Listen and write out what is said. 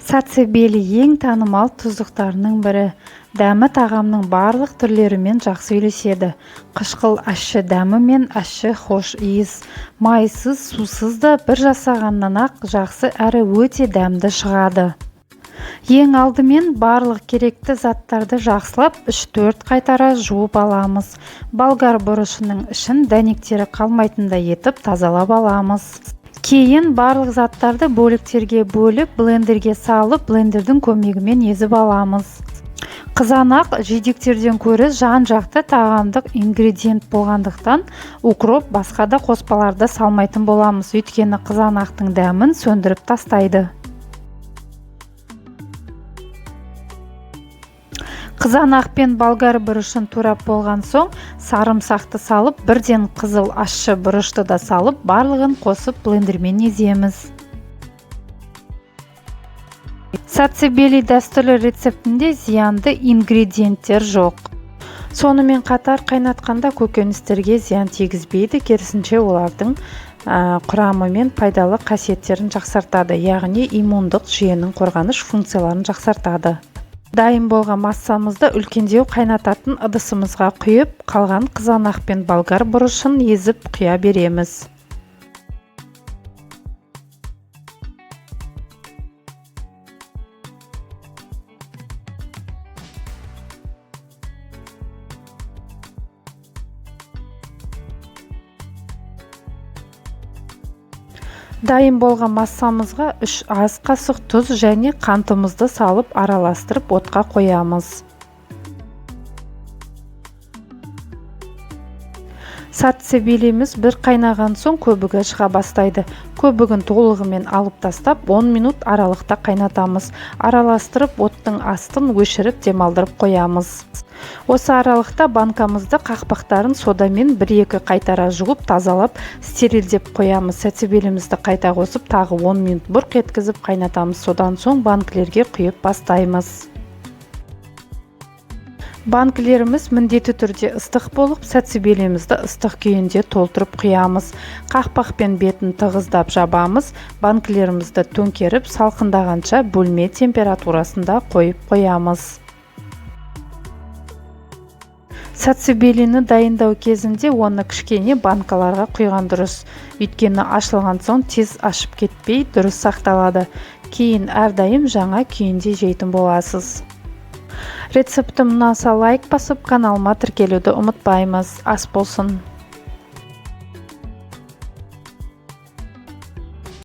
Сацебели ең танымал тұздықтарының бірі. Дәмі тағамның барлық түрлерімен жақсы үйлеседі. Қышқыл ащы дәмі мен ащы хош иіс. Майсыз, сусыз да бір жасағаннан ақ жақсы әрі өте дәмді шығады. Ең алдымен барлық керекті заттарды жақсылап 3-4 қайтара жуып аламыз. Болгар бұрышының ішін дәнектері қалмайтындай етіп тазалап аламыз. Кейін барлық заттарды бөліктерге бөліп, блендерге салып, блендердің көмегімен езіп аламыз. Қызанақ жидектерден көрі жан-жақты тағамдық ингредиент болғандықтан, укроп басқа да қоспаларды салмайтын боламыз, өйткені қызанақтың дәмін сөндіріп тастайды. Қызанақ пен болгар бұрышын турап болған соң, сарымсақты салып, бірден қызыл ащы бұрышты да салып, барлығын қосып блендермен еземіз. Сацебели дәстүрлі рецептінде зиянды ингредиенттер жоқ. Сонымен қатар қайнатқанда көкөністерге зиян тигізбейді, керісінше олардың құрамы мен пайдалы қасиеттерін жақсартады, яғни иммундық жүйенің қорғаныш функцияларын жақсартады. Дайын болған массамызды үлкендеу қайнататын ыдысымызға құйып, қалған қызанақ пен болгар бұрышын езіп құя береміз. Дайын болған массамызға 3 ас қасық тұз және қантымызды салып араластырып отқа қоямыз. Сацебеліміз бір қайнаған соң көбігі шыға бастайды. Көбігін толығымен алып тастап 10 минут аралықта қайнатамыз. Араластырып оттың астын өшіріп демалдырып қоямыз. Осы аралықта банкамызды қақпақтарын содамен 1-2 қайтара жуып тазалап стерилдеп қоямыз. Сацебелімізді қайта қосып тағы 10 минут бұрқ еткізіп қайнатамыз. Содан соң банкілерге құйып бастаймыз. Банкілеріміз міндетті түрде ыстық болып, сацебелімізді ыстық күйінде толтырып құямыз. Қақпақпен бетін тығыздап жабамыз. Банкілерімізді төңкеріп, салқындағанша бөлме температурасында қойып қоямыз. Сацебеліні дайындау кезінде оны кішкене банкаларға құйған дұрыс. Өйткені ашылған соң тез ашып кетпей дұрыс сақталады. Кейін әрдайым жаңа күйінде жейтін боласыз. Рецептім ұнаса лайк басып, каналыма тіркелуді ұмытпаймыз. Ас болсын!